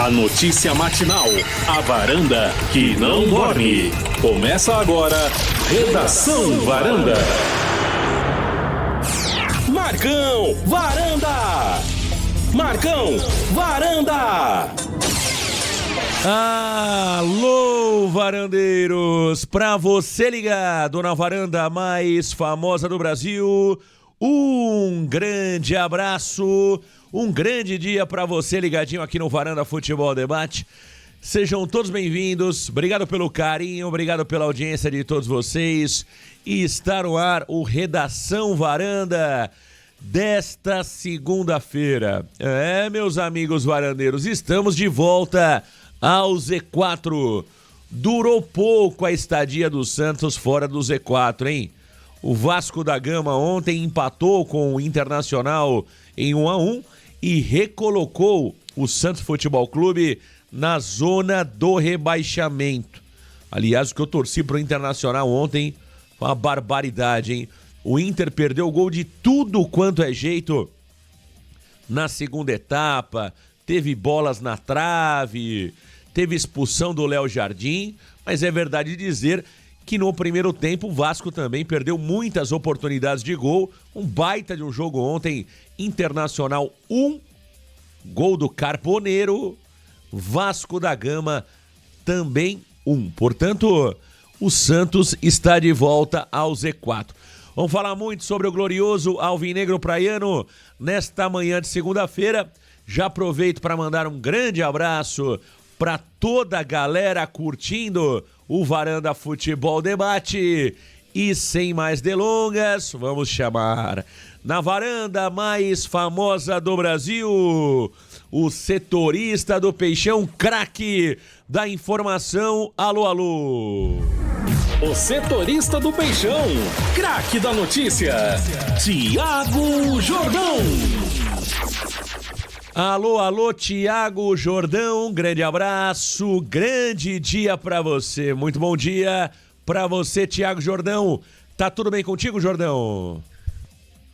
A notícia matinal, a varanda que não dorme. Começa agora, Redação Varanda. Marcão Varanda! Marcão Varanda! Alô, varandeiros! Pra você ligado na varanda mais famosa do Brasil, um grande abraço, um grande dia pra você ligadinho aqui no Varanda Futebol Debate. Sejam todos bem-vindos, obrigado pelo carinho, obrigado pela audiência de todos vocês. E está no ar o Redação Varanda desta segunda-feira. Meus amigos varandeiros, estamos de volta ao Z4. Durou pouco a estadia do Santos fora do Z4, hein? O Vasco da Gama ontem empatou com o Internacional em 1-1 e recolocou o Santos Futebol Clube na zona do rebaixamento. Aliás, o que eu torci pro Internacional ontem foi uma barbaridade, hein? O Inter perdeu o gol de tudo quanto é jeito na segunda etapa, teve bolas na trave, teve expulsão do Léo Jardim, mas é verdade dizer que no primeiro tempo o Vasco também perdeu muitas oportunidades de gol. Um baita de um jogo ontem, Internacional 1, gol do Carboneiro, Vasco da Gama também 1. Portanto, o Santos está de volta ao Z4. Vamos falar muito sobre o glorioso Alvinegro Praiano nesta manhã de segunda-feira. Já aproveito para mandar um grande abraço para toda a galera curtindo o Varanda Futebol Debate. E sem mais delongas, vamos chamar na varanda mais famosa do Brasil, o setorista do Peixão, craque da informação. Alô, alô. O setorista do Peixão, craque da notícia, Thiago Jordão. Alô, alô, Thiago Jordão, um grande abraço, grande dia pra você, muito bom dia pra você, Thiago Jordão. Tá tudo bem contigo, Jordão?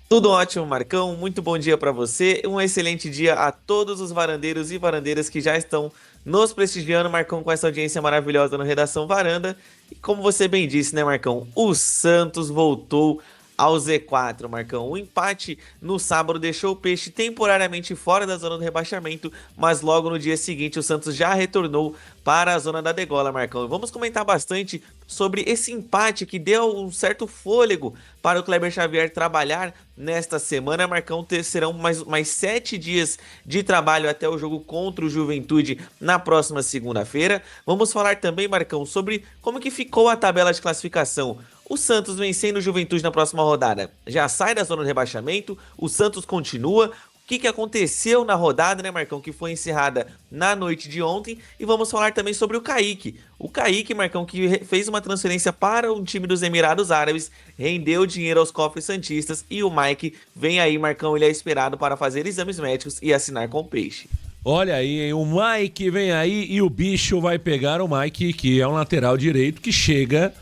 Tudo ótimo, Marcão, muito bom dia pra você, um excelente dia a todos os varandeiros e varandeiras que já estão nos prestigiando, Marcão, com essa audiência maravilhosa no Redação Varanda. E como você bem disse, né, Marcão, o Santos voltou ao Z4, Marcão. O empate no sábado deixou o Peixe temporariamente fora da zona do rebaixamento, mas logo no dia seguinte o Santos já retornou para a zona da degola, Marcão. E vamos comentar bastante sobre esse empate que deu um certo fôlego para o Kleber Xavier trabalhar nesta semana, Marcão. Serão mais 7 dias de trabalho até o jogo contra o Juventude na próxima segunda-feira. Vamos falar também, Marcão, sobre como que ficou a tabela de classificação. O Santos vencendo o Juventude na próxima rodada já sai da zona de rebaixamento, o Santos continua. O que aconteceu na rodada, né, Marcão, que foi encerrada na noite de ontem. E vamos falar também sobre o Kaique. O Kaique, Marcão, que fez uma transferência para o time dos Emirados Árabes, rendeu dinheiro aos cofres santistas. E o Mike vem aí, Marcão, ele é esperado para fazer exames médicos e assinar com o Peixe. Olha aí, hein? O Mike vem aí e o bicho vai pegar o Mike, que é um lateral direito que chega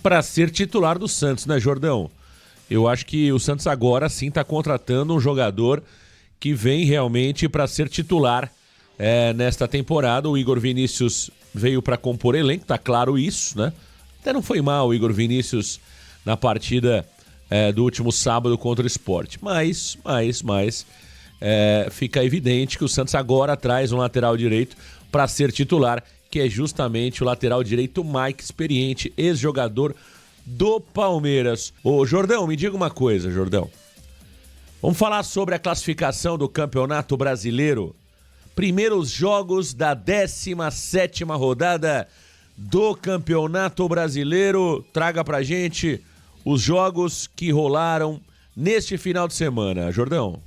para ser titular do Santos, né, Jordão? Eu acho que o Santos agora sim está contratando um jogador que vem realmente para ser titular nesta temporada. O Igor Vinícius veio para compor elenco, tá claro isso, né? Até não foi mal o Igor Vinícius na partida do último sábado contra o Sport, mas fica evidente que o Santos agora traz um lateral direito para ser titular, que é justamente o lateral direito Mike, experiente, ex-jogador do Palmeiras. Ô, Jordão, me diga uma coisa, Jordão. Vamos falar sobre a classificação do Campeonato Brasileiro. Primeiros jogos da 17ª rodada do Campeonato Brasileiro. Traga pra gente os jogos que rolaram neste final de semana, Jordão.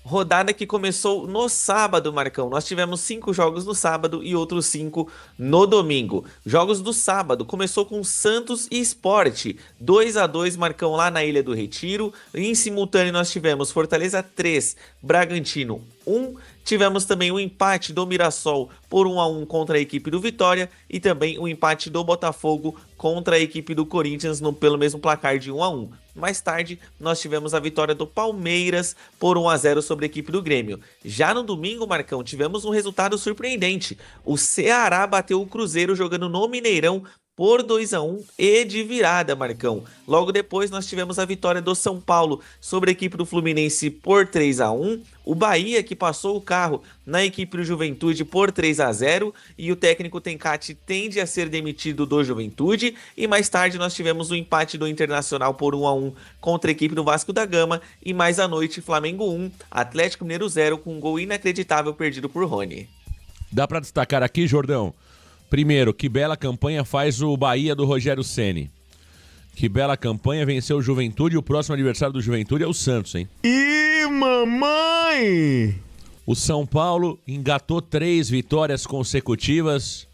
Rodada que começou no sábado, Marcão. Nós tivemos 5 jogos no sábado e outros 5 no domingo. Jogos do sábado, começou com Santos e Sport, 2-2, Marcão, lá na Ilha do Retiro. Em simultâneo nós tivemos Fortaleza 3, Bragantino 1. Tivemos também o empate do Mirassol por 1-1 contra a equipe do Vitória e também o empate do Botafogo contra a equipe do Corinthians pelo mesmo placar de 1-1. Mais tarde, nós tivemos a vitória do Palmeiras por 1-0 sobre a equipe do Grêmio. Já no domingo, Marcão, tivemos um resultado surpreendente. O Ceará bateu o Cruzeiro jogando no Mineirão por 2-1 e de virada, Marcão. Logo depois nós tivemos a vitória do São Paulo sobre a equipe do Fluminense por 3-1. O Bahia que passou o carro na equipe do Juventude por 3-0 e o técnico Tencati tende a ser demitido do Juventude. E mais tarde nós tivemos o empate do Internacional por 1-1 contra a equipe do Vasco da Gama. E mais à noite Flamengo 1, Atlético Mineiro 0 com um gol inacreditável perdido por Rony. Dá pra destacar aqui, Jordão? Primeiro, que bela campanha faz o Bahia do Rogério Ceni. Que bela campanha, venceu o Juventude e o próximo adversário do Juventude é o Santos, hein? Ih, mamãe! O São Paulo engatou 3 vitórias consecutivas.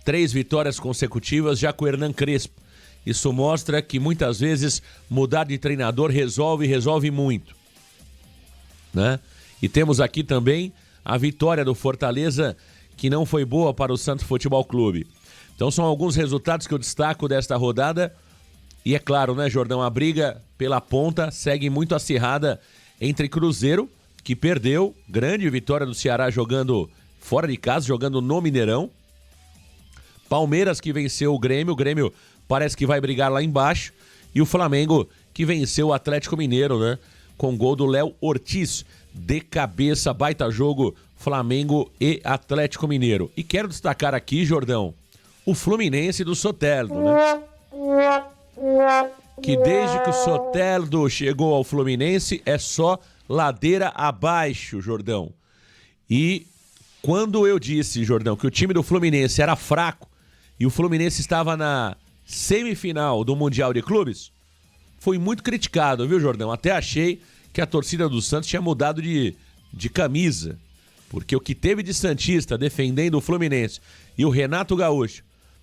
3 vitórias consecutivas já com o Hernan Crespo. Isso mostra que muitas vezes mudar de treinador resolve muito, né? E temos aqui também a vitória do Fortaleza, que não foi boa para o Santos Futebol Clube. Então são alguns resultados que eu destaco desta rodada. E é claro, né, Jordão, a briga pela ponta segue muito acirrada entre Cruzeiro, que perdeu, grande vitória do Ceará jogando fora de casa, jogando no Mineirão. Palmeiras, que venceu o Grêmio parece que vai brigar lá embaixo. E o Flamengo, que venceu o Atlético Mineiro, né, com gol do Léo Ortiz. De cabeça, baita jogo, Flamengo e Atlético Mineiro. E quero destacar aqui, Jordão, o Fluminense do Soteldo, né? Que desde que o Soteldo chegou ao Fluminense é só ladeira abaixo, Jordão. E quando eu disse, Jordão, que o time do Fluminense era fraco e o Fluminense estava na semifinal do Mundial de Clubes, foi muito criticado, viu, Jordão? Até achei que a torcida do Santos tinha mudado de camisa, porque o que teve de santista defendendo o Fluminense e o Renato Gaúcho,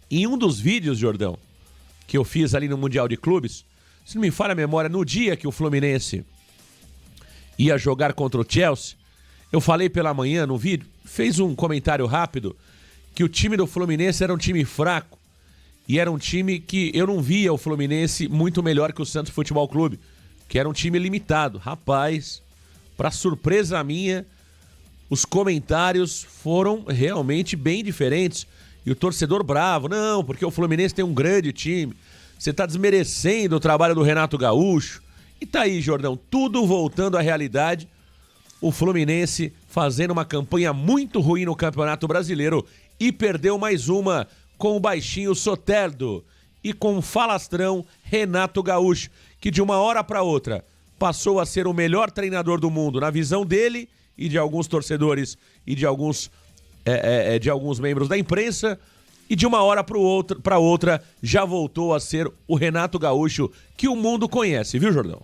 em um dos vídeos, Jordão, que eu fiz ali no Mundial de Clubes, se não me falha a memória, no dia que o Fluminense ia jogar contra o Chelsea, eu falei pela manhã no vídeo, fez um comentário rápido, que o time do Fluminense era um time fraco e era um time que eu não via o Fluminense muito melhor que o Santos Futebol Clube, que era um time limitado. Rapaz, para surpresa minha, os comentários foram realmente bem diferentes. E o torcedor bravo, não, porque o Fluminense tem um grande time. Você está desmerecendo o trabalho do Renato Gaúcho. E tá aí, Jordão, tudo voltando à realidade. O Fluminense fazendo uma campanha muito ruim no Campeonato Brasileiro e perdeu mais uma com o baixinho Soteldo e com o falastrão Renato Gaúcho, que de uma hora para outra passou a ser o melhor treinador do mundo na visão dele e de alguns torcedores e de alguns membros da imprensa, e de uma hora para outra já voltou a ser o Renato Gaúcho que o mundo conhece, viu, Jordão?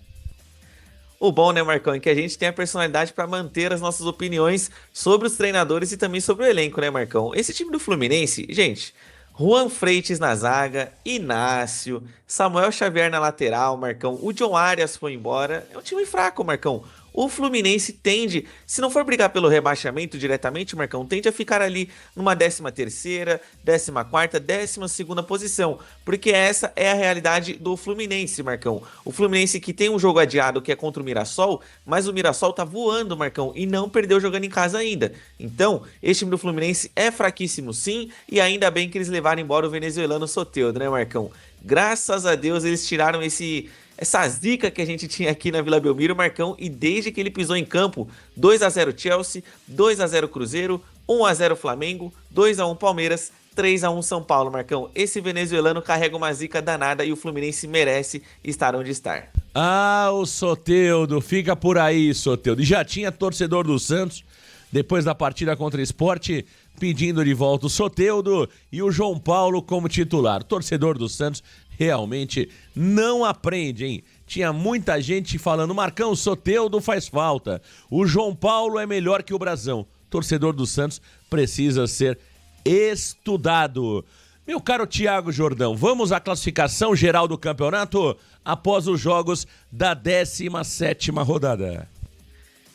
O bom, né, Marcão, é que a gente tem a personalidade para manter as nossas opiniões sobre os treinadores e também sobre o elenco, né, Marcão? Esse time do Fluminense, gente, Juan Freitas na zaga, Inácio, Samuel Xavier na lateral, Marcão, o John Arias foi embora, é um time fraco, Marcão. O Fluminense tende, se não for brigar pelo rebaixamento diretamente, Marcão, tende a ficar ali numa 13ª, 14ª, 12ª posição, porque essa é a realidade do Fluminense, Marcão. O Fluminense que tem um jogo adiado que é contra o Mirassol, mas o Mirassol tá voando, Marcão, e não perdeu jogando em casa ainda. Então, esse time do Fluminense é fraquíssimo sim, e ainda bem que eles levaram embora o venezuelano Soteldo, né, Marcão? Graças a Deus eles tiraram essa zica que a gente tinha aqui na Vila Belmiro, Marcão, e desde que ele pisou em campo, 2-0 Chelsea, 2-0 Cruzeiro, 1-0 Flamengo, 2-1 Palmeiras, 3-1 São Paulo, Marcão. Esse venezuelano carrega uma zica danada e o Fluminense merece estar onde está. Ah, o Soteldo, fica por aí, Soteldo. E já tinha torcedor do Santos, depois da partida contra o Sport, pedindo de volta o Soteldo e o João Paulo como titular. Torcedor do Santos realmente não aprende, hein? Tinha muita gente falando, Marcão, o Soteldo faz falta. O João Paulo é melhor que o Brasão. Torcedor do Santos precisa ser estudado. Meu caro Thiago Jordão, vamos à classificação geral do campeonato após os jogos da 17ª rodada.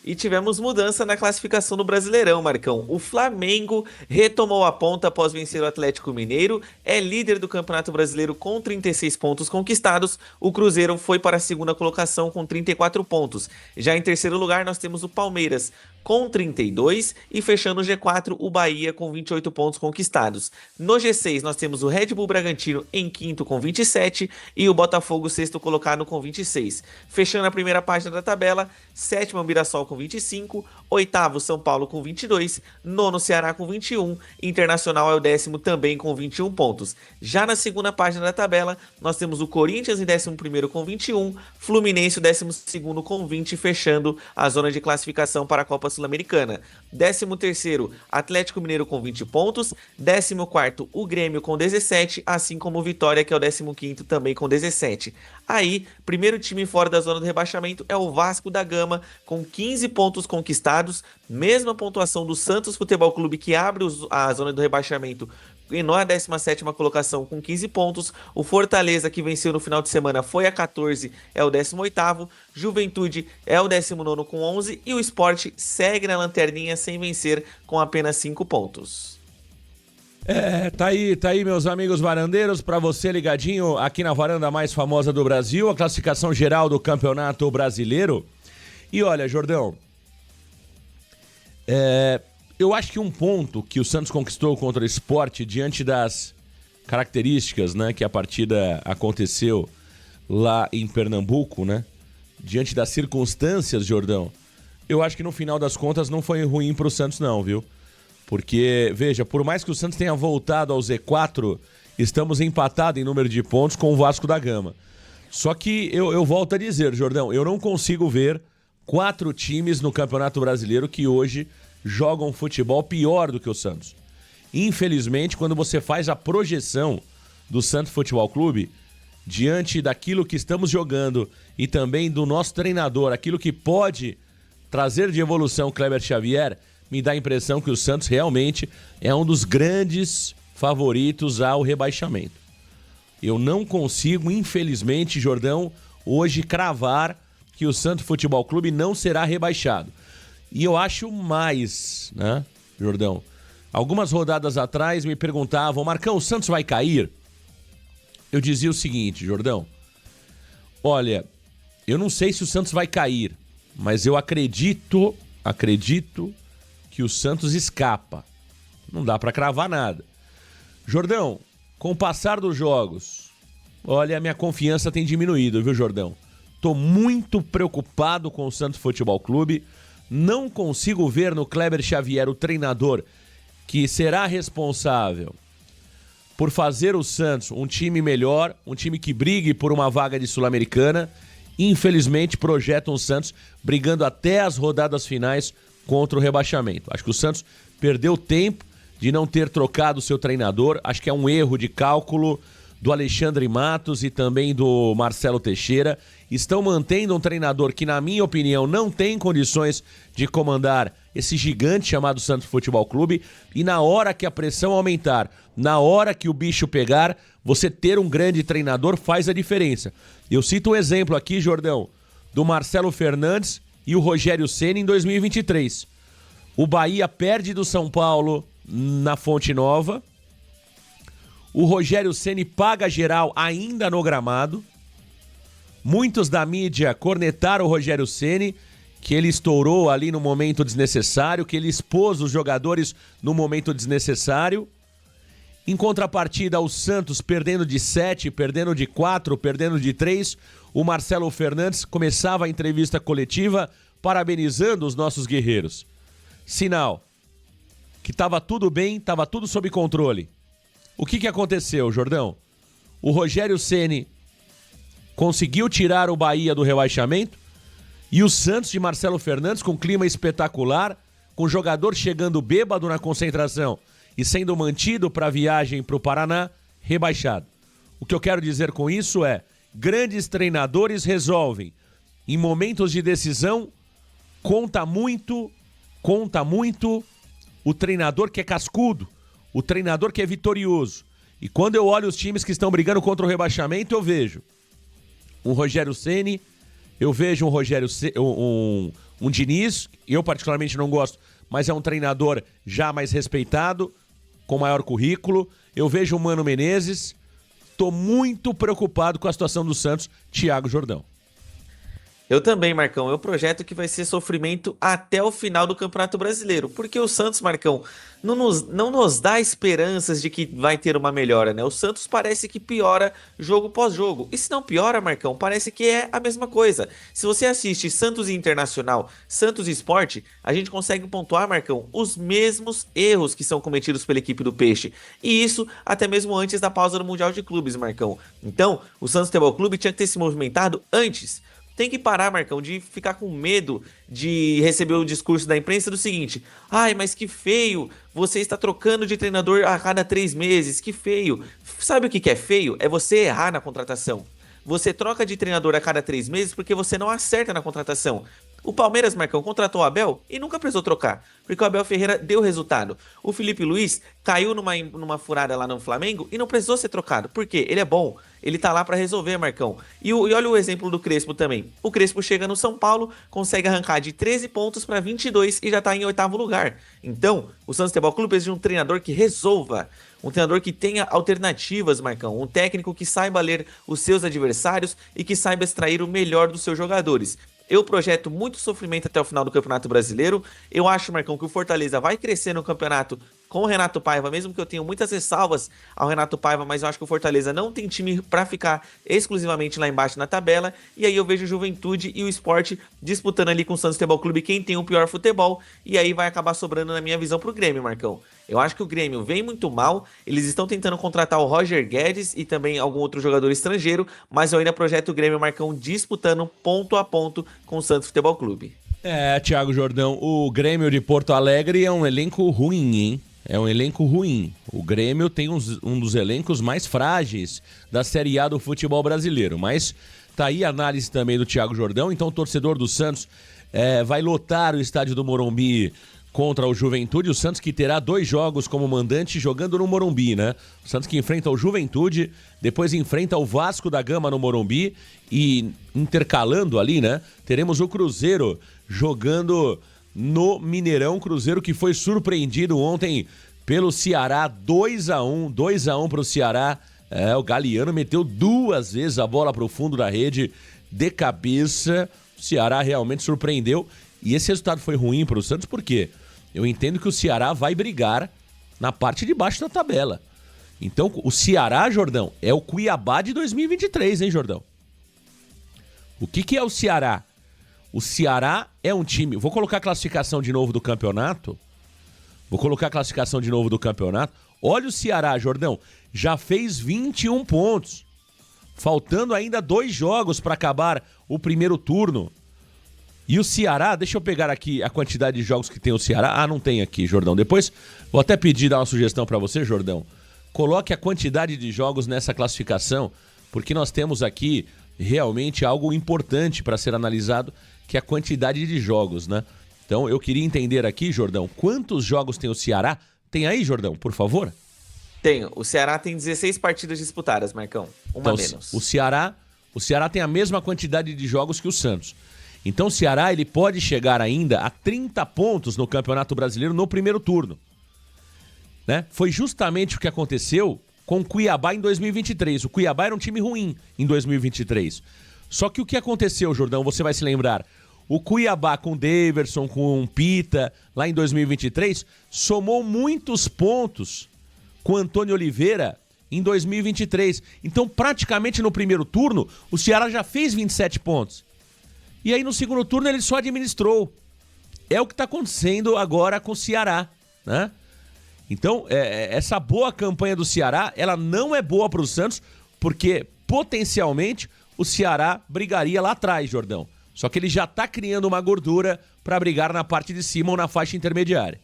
E tivemos mudança na classificação do Brasileirão, Marcão. O Flamengo retomou a ponta após vencer o Atlético Mineiro, é líder do Campeonato Brasileiro com 36 pontos conquistados. O Cruzeiro foi para a segunda colocação com 34 pontos. Já em terceiro lugar nós temos o Palmeiras com 32 e fechando o G4 o Bahia com 28 pontos conquistados. No G6 nós temos o Red Bull Bragantino em quinto com 27 e o Botafogo sexto colocado com 26. Fechando a primeira página da tabela, sétimo Mirassol com 25, oitavo São Paulo com 22, nono Ceará com 21, Internacional é o décimo também com 21 pontos. Já na segunda página da tabela nós temos o Corinthians em 11º com 21, Fluminense o 12º com 20, fechando a zona de classificação para a Copa Sul-Americana. 13º, Atlético Mineiro com 20 pontos, 14º, o Grêmio com 17, assim como o Vitória, que é o 15º também com 17. Aí, primeiro time fora da zona do rebaixamento é o Vasco da Gama, com 15 pontos conquistados, mesma pontuação do Santos Futebol Clube, que abre a zona do rebaixamento e na 17ª colocação com 15 pontos. O Fortaleza, que venceu no final de semana, foi a 14, é o 18º. Juventude é o 19º com 11 e o Sport segue na lanterninha sem vencer com apenas 5 pontos. Tá aí, meus amigos varandeiros, pra você ligadinho aqui na varanda mais famosa do Brasil, a classificação geral do Campeonato Brasileiro. E olha, Jordão, eu acho que um ponto que o Santos conquistou contra o Sport, diante das características, né, que a partida aconteceu lá em Pernambuco, né, diante das circunstâncias, Jordão, eu acho que no final das contas não foi ruim pro Santos não, viu? Porque, veja, por mais que o Santos tenha voltado ao Z4, estamos empatados em número de pontos com o Vasco da Gama. Só que eu volto a dizer, Jordão, eu não consigo ver 4 times no Campeonato Brasileiro que hoje jogam futebol pior do que o Santos. Infelizmente, quando você faz a projeção do Santos Futebol Clube, diante daquilo que estamos jogando e também do nosso treinador, aquilo que pode trazer de evolução Kleber Xavier, me dá a impressão que o Santos realmente é um dos grandes favoritos ao rebaixamento. Eu não consigo, infelizmente, Jordão, hoje cravar que o Santos Futebol Clube não será rebaixado. E eu acho mais, né, Jordão? Algumas rodadas atrás me perguntavam, Marcão, o Santos vai cair? Eu dizia o seguinte, Jordão, olha, eu não sei se o Santos vai cair, mas eu acredito que o Santos escapa. Não dá pra cravar nada. Jordão, com o passar dos jogos, olha, a minha confiança tem diminuído, viu, Jordão? Tô muito preocupado com o Santos Futebol Clube. Não consigo ver no Kleber Xavier, o treinador, que será responsável por fazer o Santos um time melhor, um time que brigue por uma vaga de Sul-Americana. Infelizmente, projetam o Santos brigando até as rodadas finais contra o rebaixamento. Acho que o Santos perdeu tempo de não ter trocado o seu treinador. Acho que é um erro de cálculo do Alexandre Matos e também do Marcelo Teixeira. Estão mantendo um treinador que, na minha opinião, não tem condições de comandar esse gigante chamado Santos Futebol Clube. E na hora que a pressão aumentar, na hora que o bicho pegar, você ter um grande treinador faz a diferença. Eu cito um exemplo aqui, Jordão, do Marcelo Fernandes e o Rogério Ceni em 2023. O Bahia perde do São Paulo na Fonte Nova. O Rogério Ceni paga geral ainda no gramado. Muitos da mídia cornetaram o Rogério Ceni, que ele estourou ali no momento desnecessário, que ele expôs os jogadores no momento desnecessário. Em contrapartida, o Santos perdendo de 7, perdendo de 4, perdendo de 3, o Marcelo Fernandes começava a entrevista coletiva parabenizando os nossos guerreiros. Sinal que estava tudo bem, estava tudo sob controle. O que aconteceu, Jordão? O Rogério Ceni conseguiu tirar o Bahia do rebaixamento e o Santos de Marcelo Fernandes, com clima espetacular, com jogador chegando bêbado na concentração e sendo mantido para a viagem para o Paraná, rebaixado. O que eu quero dizer com isso é, grandes treinadores resolvem. Em momentos de decisão, conta muito o treinador que é cascudo, o treinador que é vitorioso. E quando eu olho os times que estão brigando contra o rebaixamento, eu vejo um Rogério Ceni, eu vejo um Um Diniz, eu particularmente não gosto, mas é um treinador já mais respeitado, com maior currículo. Eu vejo o Mano Menezes, tô muito preocupado com a situação do Santos, Thiago Jordão. Eu também, Marcão. É um projeto que vai ser sofrimento até o final do Campeonato Brasileiro. Porque o Santos, Marcão, não nos dá esperanças de que vai ter uma melhora, né? O Santos parece que piora jogo pós jogo. E se não piora, Marcão, parece que é a mesma coisa. Se você assiste Santos e Internacional, Santos e Sport, a gente consegue pontuar, Marcão, os mesmos erros que são cometidos pela equipe do Peixe. E isso até mesmo antes da pausa do Mundial de Clubes, Marcão. Então, o Santos Futebol Clube tinha que ter se movimentado antes. Tem que parar, Marcão, de ficar com medo de receber o discurso da imprensa do seguinte: ai, mas que feio, você está trocando de treinador a cada 3 meses, que feio. Sabe o que é feio? É você errar na contratação. Você troca de treinador a cada 3 meses porque você não acerta na contratação. O Palmeiras, Marcão, contratou o Abel e nunca precisou trocar, porque o Abel Ferreira deu resultado. O Felipe Luiz caiu numa furada lá no Flamengo e não precisou ser trocado. Por quê? Ele é bom, ele tá lá pra resolver, Marcão. E olha o exemplo do Crespo também. O Crespo chega no São Paulo, consegue arrancar de 13 pontos pra 22 e já tá em 8º lugar. Então, o Santos Futebol Clube precisa de um treinador que resolva. Um treinador que tenha alternativas, Marcão. Um técnico que saiba ler os seus adversários e que saiba extrair o melhor dos seus jogadores. Eu projeto muito sofrimento até o final do Campeonato Brasileiro. Eu acho, Marcão, que o Fortaleza vai crescer no campeonato com o Renato Paiva, mesmo que eu tenha muitas ressalvas ao Renato Paiva, mas eu acho que o Fortaleza não tem time para ficar exclusivamente lá embaixo na tabela. E aí eu vejo o Juventude e o Sport disputando ali com o Santos Futebol Clube quem tem o pior futebol. E aí vai acabar sobrando, na minha visão, pro Grêmio, Marcão. Eu acho que o Grêmio vem muito mal, eles estão tentando contratar o Roger Guedes e também algum outro jogador estrangeiro, mas eu ainda projeto o Grêmio, Marcão, disputando ponto a ponto com o Santos Futebol Clube. Thiago Jordão, o Grêmio de Porto Alegre é um elenco ruim, hein? É um elenco ruim. O Grêmio tem um dos elencos mais frágeis da Série A do futebol brasileiro, mas tá aí a análise também do Thiago Jordão. Então o torcedor do Santos vai lotar o estádio do Morumbi contra o Juventude. O Santos que terá 2 jogos como mandante jogando no Morumbi, né? O Santos que enfrenta o Juventude, depois enfrenta o Vasco da Gama no Morumbi e intercalando ali, né? Teremos o Cruzeiro jogando no Mineirão. Cruzeiro que foi surpreendido ontem pelo Ceará, 2-1 pro Ceará. O Galeano meteu 2 vezes a bola pro fundo da rede de cabeça. O Ceará realmente surpreendeu. E esse resultado foi ruim pro Santos, por quê? Eu entendo que o Ceará vai brigar na parte de baixo da tabela. Então, o Ceará, Jordão, é o Cuiabá de 2023, hein, Jordão? O que é o Ceará? O Ceará é um time... Vou colocar a classificação de novo do campeonato. Olha o Ceará, Jordão. Já fez 21 pontos. Faltando ainda 2 jogos para acabar o primeiro turno. E o Ceará, deixa eu pegar aqui a quantidade de jogos que tem o Ceará. Ah, não tem aqui, Jordão. Depois vou até pedir, dar uma sugestão para você, Jordão. Coloque a quantidade de jogos nessa classificação, porque nós temos aqui realmente algo importante para ser analisado, que é a quantidade de jogos, né? Então eu queria entender aqui, Jordão, quantos jogos tem o Ceará? Tem aí, Jordão, por favor? Tenho. O Ceará tem 16 partidas disputadas, Marcão. Uma menos. O Ceará tem a mesma quantidade de jogos que o Santos. Então o Ceará ele pode chegar ainda a 30 pontos no Campeonato Brasileiro no primeiro turno. Né? Foi justamente o que aconteceu com o Cuiabá em 2023. O Cuiabá era um time ruim em 2023. Só que o que aconteceu, Jordão, você vai se lembrar. O Cuiabá com o Daverson, com o Pita, lá em 2023, somou muitos pontos com o Antônio Oliveira em 2023. Então, praticamente no primeiro turno, o Ceará já fez 27 pontos. E aí no segundo turno ele só administrou. É o que está acontecendo agora com o Ceará, né? Então, essa boa campanha do Ceará, ela não é boa para o Santos, porque potencialmente o Ceará brigaria lá atrás, Jordão. Só que ele já está criando uma gordura para brigar na parte de cima ou na faixa intermediária.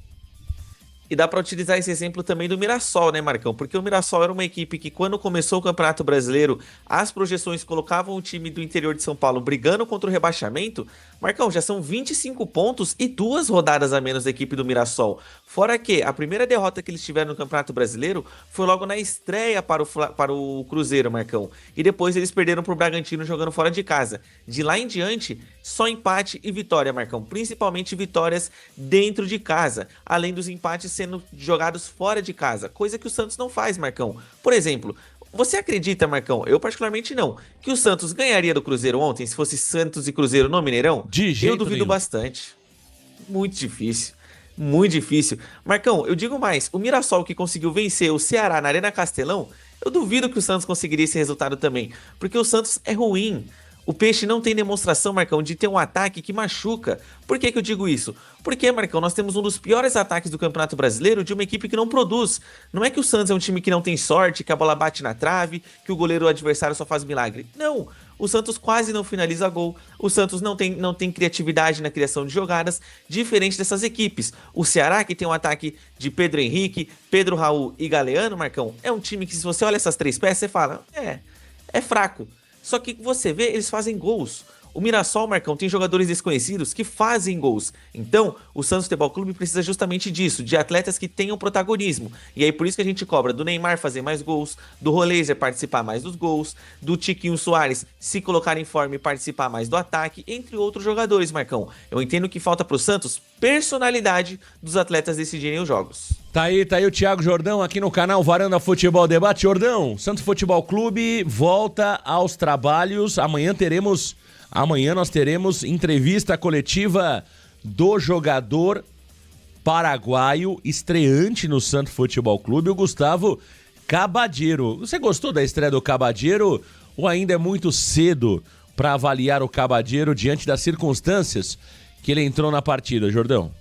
E dá para utilizar esse exemplo também do Mirassol, né, Marcão? Porque o Mirassol era uma equipe que, quando começou o Campeonato Brasileiro, as projeções colocavam o time do interior de São Paulo brigando contra o rebaixamento. Marcão, já são 25 pontos e 2 rodadas a menos da equipe do Mirassol. Fora que a primeira derrota que eles tiveram no Campeonato Brasileiro foi logo na estreia para o Cruzeiro, Marcão. E depois eles perderam para o Bragantino jogando fora de casa. De lá em diante, Só empate e vitória, Marcão. Principalmente vitórias dentro de casa, além dos empates sendo jogados fora de casa, coisa que o Santos não faz, Marcão. Por exemplo, você acredita, Marcão, eu particularmente não, que o Santos ganharia do Cruzeiro ontem, se fosse Santos e Cruzeiro no Mineirão? De jeito Eu duvido nenhum. bastante. Muito difícil. Muito difícil. Marcão, eu digo mais, o Mirassol que conseguiu vencer o Ceará na Arena Castelão, eu duvido que o Santos conseguiria esse resultado também, porque o Santos é ruim. O Peixe não tem demonstração, Marcão, de ter um ataque que machuca. Por que eu digo isso? Porque, Marcão, nós temos um dos piores ataques do Campeonato Brasileiro de uma equipe que não produz. Não é que o Santos é um time que não tem sorte, que a bola bate na trave, que o goleiro adversário só faz milagre. Não! O Santos quase não finaliza gol. O Santos não tem criatividade na criação de jogadas, diferente dessas equipes. O Ceará, que tem um ataque de Pedro Henrique, Pedro Raul e Galeano, Marcão, é um time que, se você olha essas três peças, você fala, é fraco. Só que você vê, eles fazem gols. O Mirassol, Marcão, tem jogadores desconhecidos que fazem gols. Então, o Santos Futebol Clube precisa justamente disso, de atletas que tenham protagonismo. E aí, por isso que a gente cobra do Neymar fazer mais gols, do Roleiser participar mais dos gols, do Tiquinho Soares se colocar em forma e participar mais do ataque, entre outros jogadores, Marcão. Eu entendo que falta pro Santos personalidade dos atletas decidirem os jogos. Tá aí o Thiago Jordão aqui no canal Varanda Futebol Debate. Jordão, Santos Futebol Clube volta aos trabalhos. Amanhã nós teremos entrevista coletiva do jogador paraguaio estreante no Santos Futebol Clube, o Gustavo Cabadiero. Você gostou da estreia do Cabadiero ou ainda é muito cedo para avaliar o Cabadiero diante das circunstâncias que ele entrou na partida, Jordão?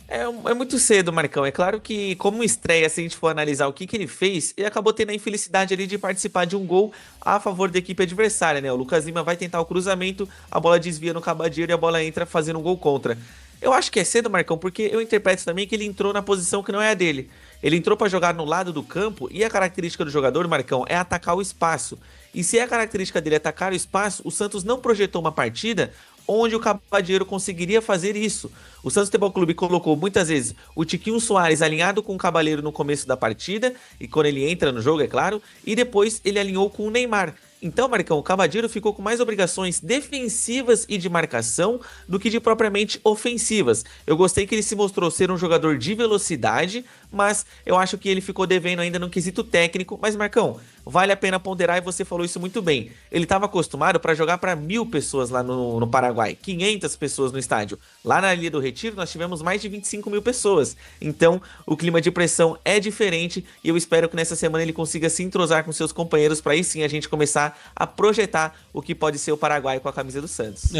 É muito cedo, Marcão. É claro que, como estreia, se a gente for analisar o que ele fez, ele acabou tendo a infelicidade ali de participar de um gol a favor da equipe adversária, né? O Lucas Lima vai tentar o cruzamento, a bola desvia no Cabadiero e a bola entra fazendo um gol contra. Eu acho que é cedo, Marcão, porque eu interpreto também que ele entrou na posição que não é a dele. Ele entrou para jogar no lado do campo e a característica do jogador, Marcão, é atacar o espaço. E se a característica dele é atacar o espaço, o Santos não projetou uma partida onde o Cabadiero conseguiria fazer isso. O Santos Futebol Clube colocou muitas vezes o Tiquinho Soares alinhado com o Cabaleiro no começo da partida, e quando ele entra no jogo, é claro, e depois ele alinhou com o Neymar. Então, Marcão, o Cabadiero ficou com mais obrigações defensivas e de marcação do que de propriamente ofensivas. Eu gostei que ele se mostrou ser um jogador de velocidade, mas eu acho que ele ficou devendo ainda no quesito técnico. Mas, Marcão, vale a pena ponderar e você falou isso muito bem. Ele estava acostumado para jogar para 1.000 pessoas lá no Paraguai, 500 pessoas no estádio. Lá na Ilha do Retiro nós tivemos mais de 25.000 pessoas. Então, o clima de pressão é diferente e eu espero que nessa semana ele consiga se entrosar com seus companheiros para aí sim a gente começar a projetar o que pode ser o Paraguai com a camisa do Santos.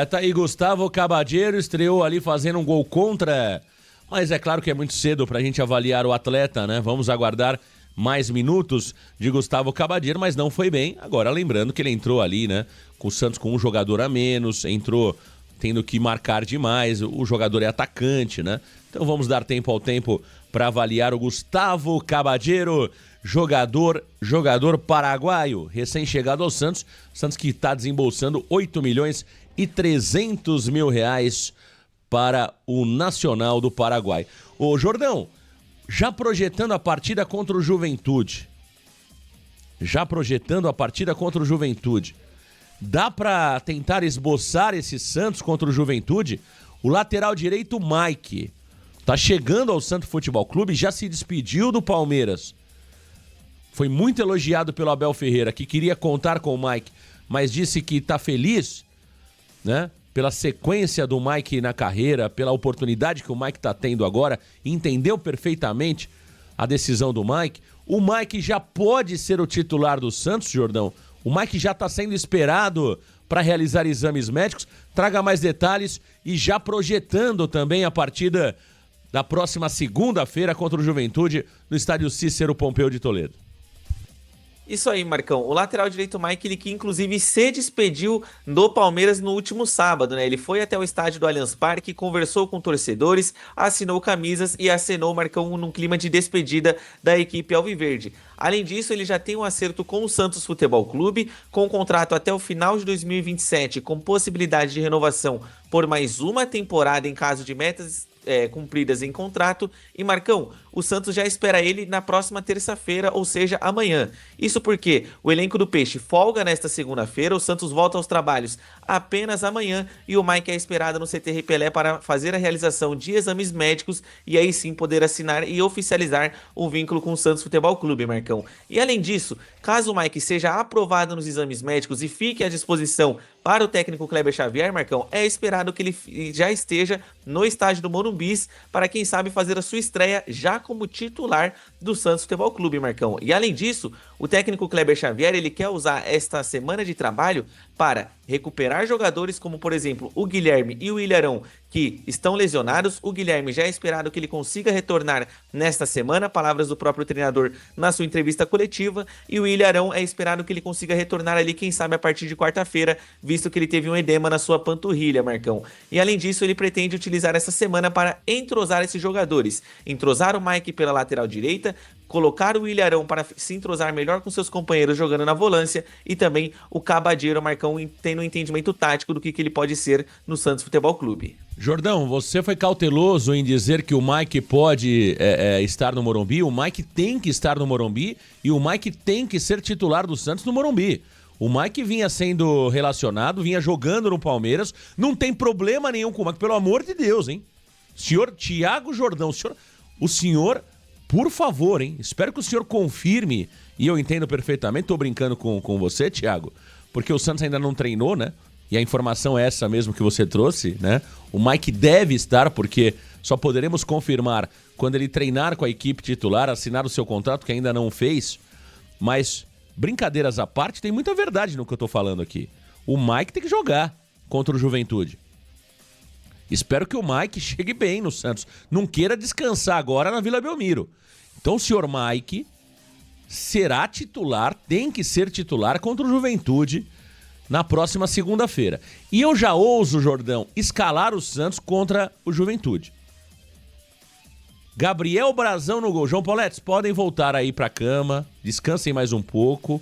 Tá aí Gustavo Cabadiero, estreou ali fazendo um gol contra, mas é claro que é muito cedo pra gente avaliar o atleta, né? Vamos aguardar mais minutos de Gustavo Cabadiero, mas não foi bem. Agora lembrando que ele entrou ali, né, com o Santos com um jogador a menos, entrou tendo que marcar demais, o jogador é atacante, né? Então vamos dar tempo ao tempo para avaliar o Gustavo Cabadiero, jogador paraguaio, recém-chegado ao Santos. Santos que está desembolsando 8.300.000 reais para o Nacional do Paraguai. Ô Jordão, já projetando a partida contra o Juventude, dá para tentar esboçar esse Santos contra o Juventude? O lateral direito, Mike, tá chegando ao Santos Futebol Clube, já se despediu do Palmeiras. Foi muito elogiado pelo Abel Ferreira, que queria contar com o Mike, mas disse que tá feliz, né? Pela sequência do Mike na carreira, pela oportunidade que o Mike tá tendo agora, entendeu perfeitamente a decisão do Mike. O Mike já pode ser o titular do Santos, Jordão? O Mike já tá sendo esperado para realizar exames médicos. Traga mais detalhes e já projetando também a partida da próxima segunda-feira contra o Juventude no estádio Cícero Pompeu de Toledo. Isso aí, Marcão. O lateral direito Mike, ele que inclusive se despediu do Palmeiras no último sábado, né? Ele foi até o estádio do Allianz Parque, conversou com torcedores, assinou camisas e acenou, Marcão, num clima de despedida da equipe alviverde. Além disso, ele já tem um acerto com o Santos Futebol Clube, com contrato até o final de 2027, com possibilidade de renovação por mais uma temporada em caso de metas cumpridas em contrato. E Marcão, o Santos já espera ele na próxima terça-feira, ou seja, amanhã. Isso porque o elenco do Peixe folga nesta segunda-feira, o Santos volta aos trabalhos apenas amanhã e o Mike é esperado no CT Pelé para fazer a realização de exames médicos e aí sim poder assinar e oficializar o vínculo com o Santos Futebol Clube, Marcão. E além disso, caso o Mike seja aprovado nos exames médicos e fique à disposição para o técnico Kleber Xavier, Marcão, é esperado que ele já esteja no estádio do Morumbis para, quem sabe, fazer a sua estreia já como titular do Santos Futebol Clube, Marcão. E além disso, o técnico Kleber Xavier, ele quer usar esta semana de trabalho para recuperar jogadores como, por exemplo, o Guilherme e o Ilharão, que estão lesionados. O Guilherme já é esperado que ele consiga retornar nesta semana, palavras do próprio treinador na sua entrevista coletiva, e o Ilharão é esperado que ele consiga retornar ali, quem sabe, a partir de quarta-feira, visto que ele teve um edema na sua panturrilha, Marcão. E além disso, ele pretende utilizar essa semana para entrosar esses jogadores, entrosar o Mike pela lateral direita, colocar o Ilharão para se entrosar melhor com seus companheiros jogando na volância, e também o Cabadeiro, Marcão, tendo um entendimento tático do que ele pode ser no Santos Futebol Clube. Jordão, você foi cauteloso em dizer que o Mike pode estar no Morumbi. O Mike tem que estar no Morumbi e o Mike tem que ser titular do Santos no Morumbi. O Mike vinha sendo relacionado, vinha jogando no Palmeiras, não tem problema nenhum com o Mike, pelo amor de Deus, hein? Senhor Thiago Jordão, o senhor, por favor, hein? Espero que o senhor confirme, e eu entendo perfeitamente, tô brincando com você, Thiago, porque o Santos ainda não treinou, né? E a informação é essa mesmo que você trouxe, né? O Mike deve estar, porque só poderemos confirmar quando ele treinar com a equipe titular, assinar o seu contrato, que ainda não fez. Mas, brincadeiras à parte, tem muita verdade no que eu tô falando aqui. O Mike tem que jogar contra o Juventude. Espero que o Mike chegue bem no Santos. Não queira descansar agora na Vila Belmiro. Então o senhor Mike será titular, tem que ser titular contra o Juventude na próxima segunda-feira. E eu já ouso, Jordão, escalar o Santos contra o Juventude. Gabriel Brazão no gol. João Pauletes, podem voltar aí pra cama. Descansem mais um pouco.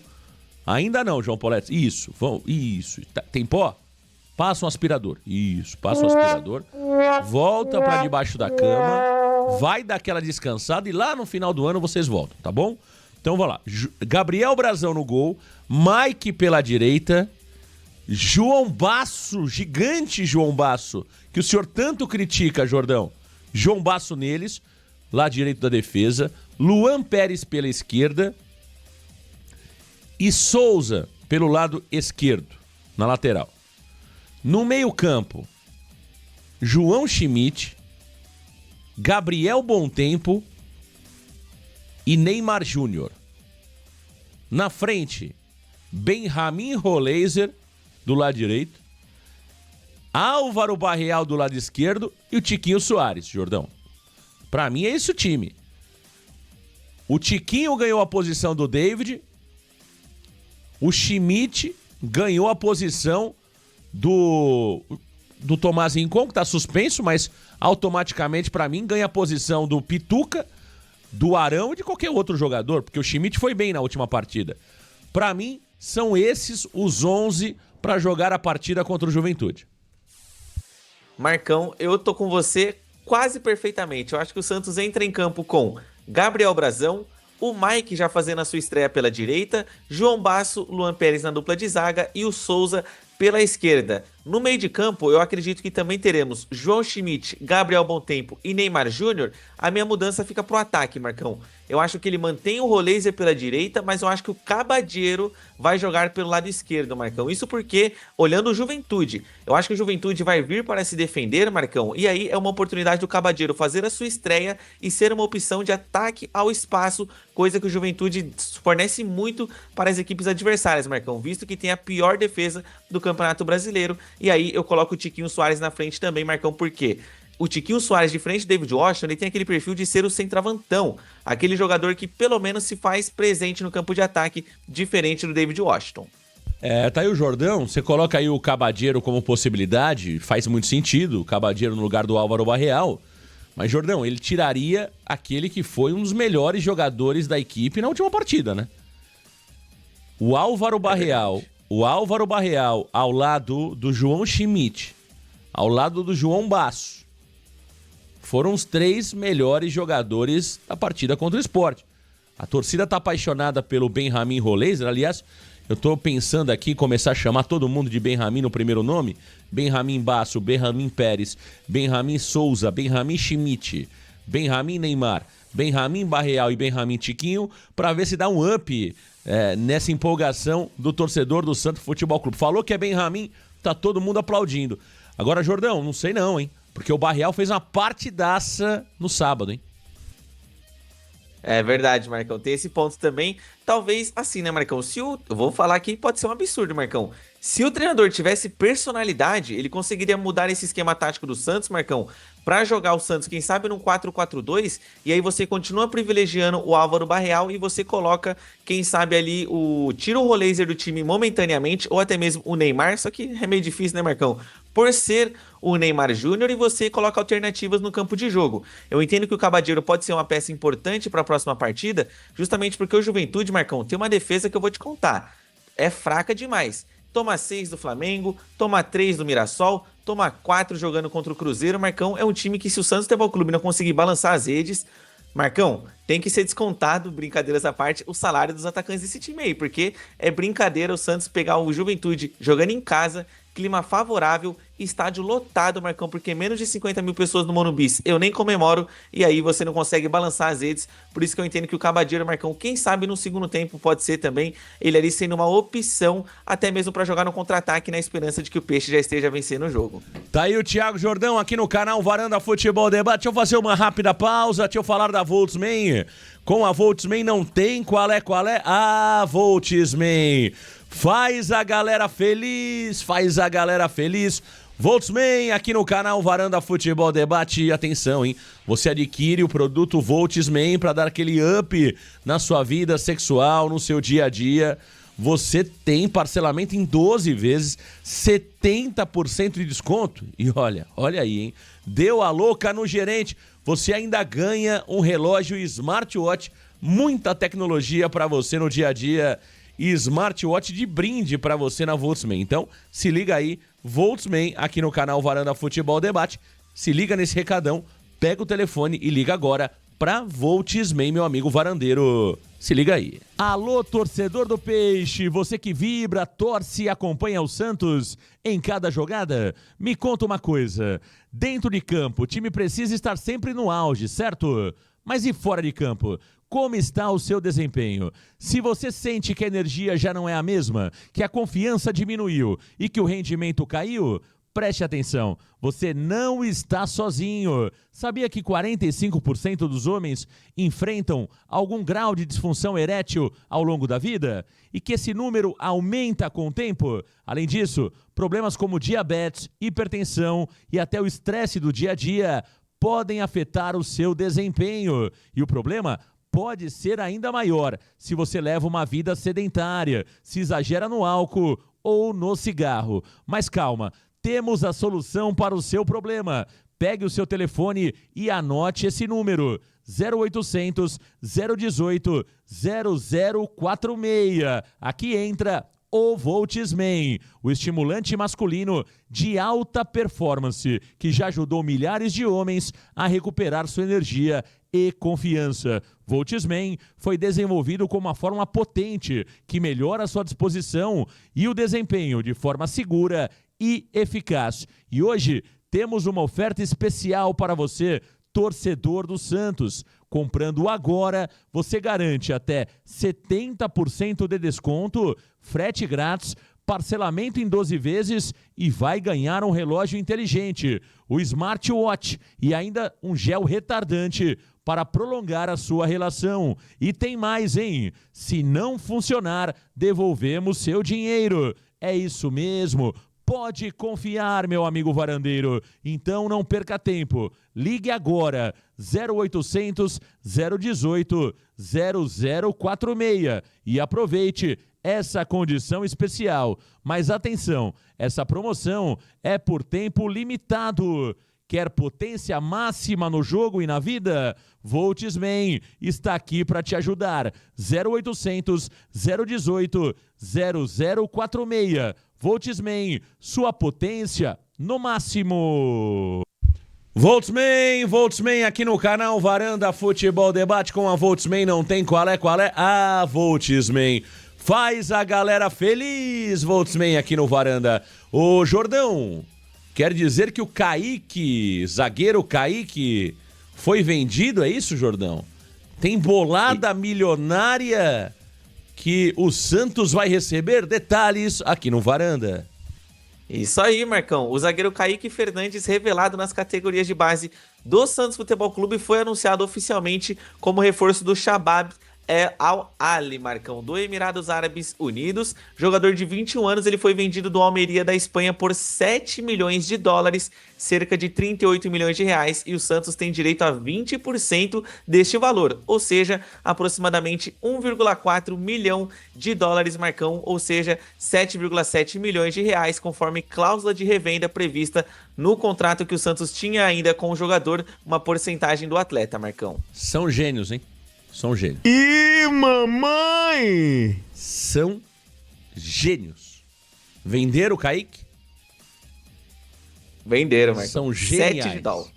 Ainda não, João Pauletes. Isso, vão. Isso. Tem pó? Passa um aspirador. Isso, passa um aspirador. Volta pra debaixo da cama. Vai dar aquela descansada e lá no final do ano vocês voltam, tá bom? Então vai lá. Gabriel Brazão no gol. Mike pela direita. João Basso, gigante João Basso, que o senhor tanto critica, Jordão. João Basso neles, lá direito da defesa. Luan Pérez pela esquerda. E Souza pelo lado esquerdo, na lateral. No meio-campo, João Schmidt, Gabriel Bontempo e Neymar Júnior. Na frente, Benjamin Roleiser do lado direito, Álvaro Barreal do lado esquerdo e o Tiquinho Soares, Jordão. Pra mim é esse o time. O Tiquinho ganhou a posição do David, o Schmidt ganhou a posição do Tomás Rincon, que tá suspenso, mas automaticamente pra mim ganha a posição do Pituca, do Arão e de qualquer outro jogador, porque o Schmidt foi bem na última partida. Pra mim, são esses os 11 para jogar a partida contra o Juventude. Marcão, eu tô com você quase perfeitamente. Eu acho que o Santos entra em campo com Gabriel Brazão, o Mike já fazendo a sua estreia pela direita, João Basso, Luan Pérez na dupla de zaga e o Souza pela esquerda. No meio de campo, eu acredito que também teremos João Schmidt, Gabriel Bontempo e Neymar Júnior. A minha mudança fica pro ataque, Marcão. Eu acho que ele mantém o Roleiser pela direita, mas eu acho que o Cabadeiro vai jogar pelo lado esquerdo, Marcão. Isso porque, olhando o Juventude, eu acho que o Juventude vai vir para se defender, Marcão, e aí é uma oportunidade do Cabadeiro fazer a sua estreia e ser uma opção de ataque ao espaço, coisa que o Juventude fornece muito para as equipes adversárias, Marcão, visto que tem a pior defesa do Campeonato Brasileiro. E aí eu coloco o Tiquinho Soares na frente também, Marcão, por quê? O Tiquinho Soares, de frente do David Washington, ele tem aquele perfil de ser o centroavantão, aquele jogador que pelo menos se faz presente no campo de ataque, diferente do David Washington. Tá aí o Jordão, você coloca aí o Cabadeiro como possibilidade, faz muito sentido, o Cabadeiro no lugar do Álvaro Barreal, mas Jordão, ele tiraria aquele que foi um dos melhores jogadores da equipe na última partida, né? O Álvaro Barreal ao lado do João Schmidt, ao lado do João Basso, foram os 3 melhores jogadores da partida contra o Sport. A torcida tá apaixonada pelo Benjamin Roleiser. Aliás, eu tô pensando aqui em começar a chamar todo mundo de Benjamin no primeiro nome. Benjamin Basso, Benjamin Pérez, Benjamin Souza, Benjamin Schmidt, Benjamin Neymar, Benjamin Barreal e Benjamin Tiquinho, para ver se dá um up nessa empolgação do torcedor do Santos Futebol Clube. Falou que é Benjamin, tá todo mundo aplaudindo. Agora, Jordão, não sei não, hein? Porque o Barreal fez uma partidaça no sábado, hein? É verdade, Marcão. Tem esse ponto também. Talvez assim, né, Marcão? Eu vou falar aqui, pode ser um absurdo, Marcão. Se o treinador tivesse personalidade, ele conseguiria mudar esse esquema tático do Santos, Marcão, para jogar o Santos, quem sabe, num 4-4-2, e aí você continua privilegiando o Álvaro Barreal e você coloca, quem sabe, ali tira o Roleiser do time momentaneamente, ou até mesmo o Neymar, só que é meio difícil, né, Marcão? Por ser o Neymar Júnior, e você coloca alternativas no campo de jogo. Eu entendo que o Cabadeiro pode ser uma peça importante para a próxima partida, justamente porque o Juventude, Marcão, tem uma defesa que eu vou te contar. É fraca demais. Toma 6 do Flamengo, toma 3 do Mirassol, toma 4 jogando contra o Cruzeiro. Marcão, é um time que, se o Santos Futebol Clube não conseguir balançar as redes, Marcão, tem que ser descontado, brincadeiras à parte, o salário dos atacantes desse time aí, porque é brincadeira o Santos pegar o Juventude jogando em casa, clima favorável, estádio lotado, Marcão, porque menos de 50 mil pessoas no Morumbi, eu nem comemoro, e aí você não consegue balançar as redes, por isso que eu entendo que o Cabadeiro, Marcão, quem sabe no segundo tempo pode ser também, ele ali sendo uma opção, até mesmo para jogar no contra-ataque, na esperança de que o Peixe já esteja vencendo o jogo. Tá aí o Thiago Jordão aqui no canal Varanda Futebol Debate. Deixa eu fazer uma rápida pausa, deixa eu falar da Voltsman. Com a Voltsman não tem qual é? A Voltsman faz a galera feliz, Voltsman aqui no canal Varanda Futebol Debate. E atenção, hein? Você adquire o produto Voltsman para dar aquele up na sua vida sexual, no seu dia a dia. Você tem parcelamento em 12 vezes, 70% de desconto. E olha aí, hein? Deu a louca no gerente. Você ainda ganha um relógio smartwatch, muita tecnologia para você no dia a dia. E smartwatch de brinde para você na Voltsman. Então, se liga aí, Voltsman, aqui no canal Varanda Futebol Debate. Se liga nesse recadão, pega o telefone e liga agora pra Voltsman, meu amigo varandeiro. Se liga aí. Alô, torcedor do Peixe, você que vibra, torce e acompanha o Santos em cada jogada, me conta uma coisa. Dentro de campo, o time precisa estar sempre no auge, certo? Mas e fora de campo? Como está o seu desempenho? Se você sente que a energia já não é a mesma, que a confiança diminuiu e que o rendimento caiu, preste atenção, você não está sozinho. Sabia que 45% dos homens enfrentam algum grau de disfunção erétil ao longo da vida? E que esse número aumenta com o tempo? Além disso, problemas como diabetes, hipertensão e até o estresse do dia a dia podem afetar o seu desempenho. E o problema pode ser ainda maior se você leva uma vida sedentária, se exagera no álcool ou no cigarro. Mas calma, temos a solução para o seu problema. Pegue o seu telefone e anote esse número: 0800 018 0046. Aqui entra o Voltsman, o estimulante masculino de alta performance, que já ajudou milhares de homens a recuperar sua energia e confiança. Voltsman foi desenvolvido com uma fórmula potente que melhora a sua disposição e o desempenho de forma segura e eficaz. E hoje temos uma oferta especial para você, torcedor do Santos. Comprando agora, você garante até 70% de desconto, frete grátis, parcelamento em 12 vezes e vai ganhar um relógio inteligente, o smartwatch e ainda um gel retardante para prolongar a sua relação. E tem mais, hein? Se não funcionar, devolvemos seu dinheiro. É isso mesmo. Pode confiar, meu amigo varandeiro. Então não perca tempo. Ligue agora, 0800 018 0046 e aproveite essa condição especial. Mas atenção, essa promoção é por tempo limitado. Quer potência máxima no jogo e na vida? Voltsman está aqui para te ajudar. 0800 018 0046. Voltsman, sua potência no máximo. Voltsman aqui no canal Varanda Futebol Debate com a Voltsman, não tem qual é? A Voltsman. Faz a galera feliz, Voltsman aqui no Varanda. Ô Jordão, quer dizer que o Kaique, zagueiro Kaique, foi vendido, é isso, Jordão? Tem bolada milionária que o Santos vai receber? Detalhes aqui no Varanda. Isso aí, Marcão. O zagueiro Kaique Fernandes, revelado nas categorias de base do Santos Futebol Clube, foi anunciado oficialmente como reforço do Shabab Al Ahly, Marcão, do Emirados Árabes Unidos. Jogador de 21 anos, ele foi vendido do Almeria da Espanha por 7 milhões de dólares, cerca de 38 milhões de reais, e o Santos tem direito a 20% deste valor, ou seja, aproximadamente 1,4 milhão de dólares, Marcão, ou seja, 7,7 milhões de reais, conforme cláusula de revenda prevista no contrato que o Santos tinha ainda com o jogador, uma porcentagem do atleta, Marcão. São gênios, hein? São gênios. Ih, mamãe! São gênios. Venderam o Kaique? Venderam, Marcão. São geniais. 7 de dólar.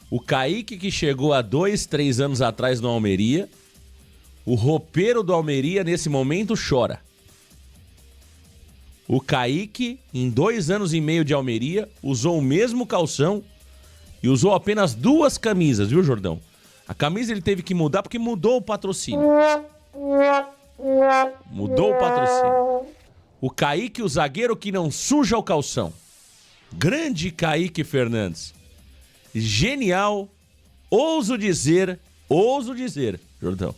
O Kaique que chegou há 2, 3 anos atrás no Almeria, o roupeiro do Almeria nesse momento chora. O Kaique, em 2 anos e meio de Almeria, usou o mesmo calção e usou apenas 2 camisas, viu, Jordão? A camisa ele teve que mudar porque mudou o patrocínio. Mudou o patrocínio. O Kaique, o zagueiro que não suja o calção. Grande Kaique Fernandes. Genial. Ouso dizer, Jordão,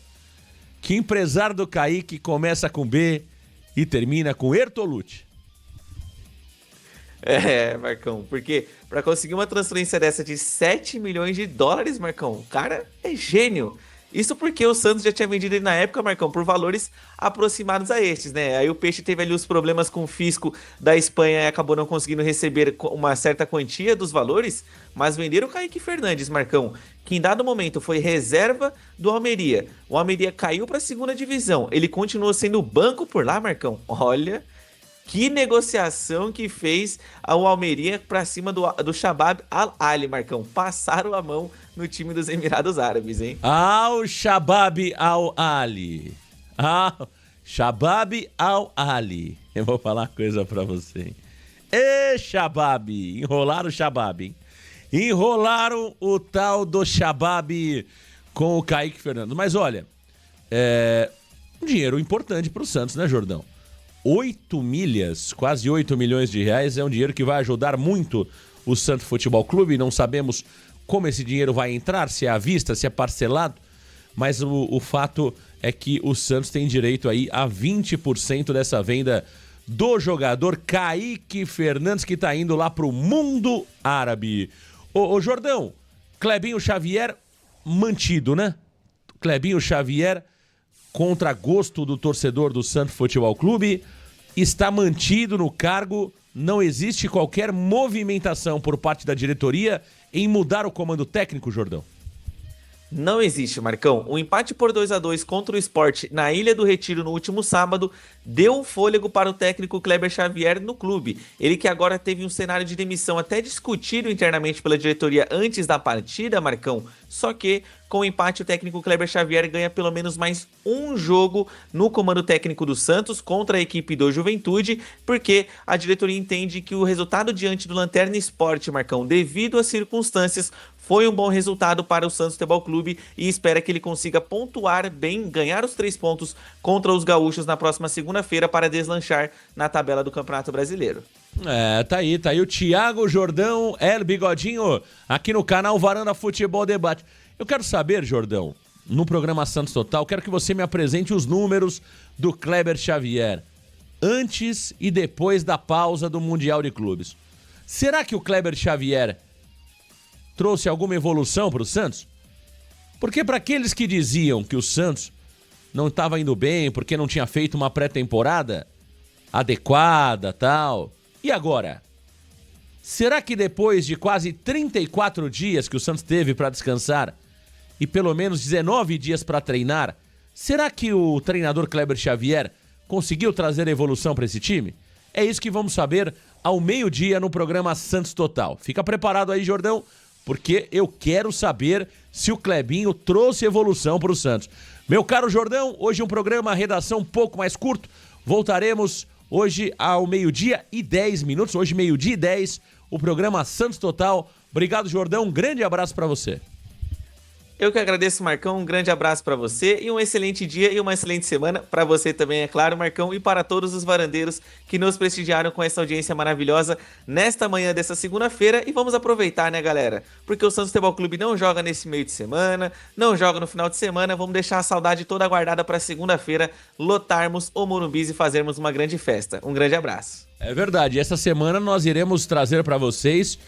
que empresário do Kaique começa com B e termina com Ertolucci. É, Marcão, porque para conseguir uma transferência dessa de 7 milhões de dólares, Marcão, o cara é gênio. Isso porque o Santos já tinha vendido ele na época, Marcão, por valores aproximados a estes, né? Aí o Peixe teve ali os problemas com o fisco da Espanha e acabou não conseguindo receber uma certa quantia dos valores, mas venderam o Kaique Fernandes, Marcão, que em dado momento foi reserva do Almeria. O Almeria caiu para a segunda divisão, ele continuou sendo banco por lá, Marcão. Olha... que negociação que fez o Almeria pra cima do Shabab Al Ahly, Marcão. Passaram a mão no time dos Emirados Árabes, hein? O Shabab Al Ahly. Shabab Al Ahly. Eu vou falar uma coisa pra você, hein? Shabab. Enrolaram o Shabab, hein? Enrolaram o tal do Shabab com o Kaique Fernandes. Mas olha, um dinheiro importante pro Santos, né, Jordão? 8 milhas, quase 8 milhões de reais, é um dinheiro que vai ajudar muito o Santos Futebol Clube. Não sabemos como esse dinheiro vai entrar, se é à vista, se é parcelado, mas o fato é que o Santos tem direito aí a 20% dessa venda do jogador Kaique Fernandes, que está indo lá pro mundo árabe. Ô Jordão, Clebinho Xavier mantido, né? Clebinho Xavier, contra gosto do torcedor do Santos Futebol Clube, está mantido no cargo. Não existe qualquer movimentação por parte da diretoria em mudar o comando técnico, Jordão? Não existe, Marcão. O empate por 2-2 contra o Sport na Ilha do Retiro no último sábado deu um fôlego para o técnico Kleber Xavier no clube. Ele que agora teve um cenário de demissão até discutido internamente pela diretoria antes da partida, Marcão. Só que com o empate o técnico Kleber Xavier ganha pelo menos mais um jogo no comando técnico do Santos contra a equipe do Juventude, porque a diretoria entende que o resultado diante do Lanterna Sport, Marcão, devido às circunstâncias, foi um bom resultado para o Santos Futebol Clube e espera que ele consiga pontuar bem, ganhar os 3 pontos contra os gaúchos na próxima segunda-feira para deslanchar na tabela do Campeonato Brasileiro. Tá aí o Thiago Jordão, Bigodinho, aqui no canal Varanda Futebol Debate. Eu quero saber, Jordão, no programa Santos Total, quero que você me apresente os números do Kleber Xavier antes e depois da pausa do Mundial de Clubes. Será que o Kleber Xavier trouxe alguma evolução para o Santos? Porque para aqueles que diziam que o Santos não estava indo bem porque não tinha feito uma pré-temporada adequada, tal. E agora? Será que depois de quase 34 dias que o Santos teve para descansar e pelo menos 19 dias para treinar, será que o treinador Kleber Xavier conseguiu trazer evolução para esse time? É isso que vamos saber ao meio-dia no programa Santos Total. Fica preparado aí, Jordão, porque eu quero saber se o Clebinho trouxe evolução para o Santos. Meu caro Jordão, hoje um programa, redação um pouco mais curto. Voltaremos hoje ao 12:10. Hoje, 12:10, o programa Santos Total. Obrigado, Jordão. Um grande abraço para você. Eu que agradeço, Marcão. Um grande abraço para você e um excelente dia e uma excelente semana para você também, é claro, Marcão, e para todos os varandeiros que nos prestigiaram com essa audiência maravilhosa nesta manhã dessa segunda-feira. E vamos aproveitar, né, galera? Porque o Santos Futebol Clube não joga nesse meio de semana, não joga no final de semana. Vamos deixar a saudade toda guardada para segunda-feira, lotarmos o Morumbi e fazermos uma grande festa. Um grande abraço. É verdade. Essa semana nós iremos trazer para vocês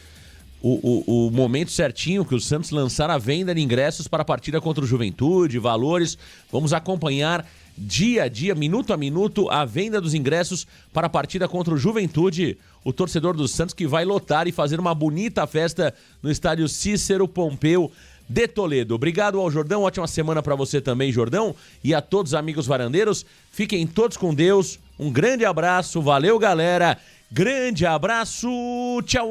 o momento certinho que o Santos lançar a venda de ingressos para a partida contra o Juventude, valores. Vamos acompanhar dia a dia, minuto a minuto, a venda dos ingressos para a partida contra o Juventude, o torcedor do Santos que vai lotar e fazer uma bonita festa no estádio Cícero Pompeu de Toledo. Obrigado ao Jordão, ótima semana para você também, Jordão, e a todos os amigos varandeiros. Fiquem todos com Deus, um grande abraço, valeu galera, grande abraço, tchau!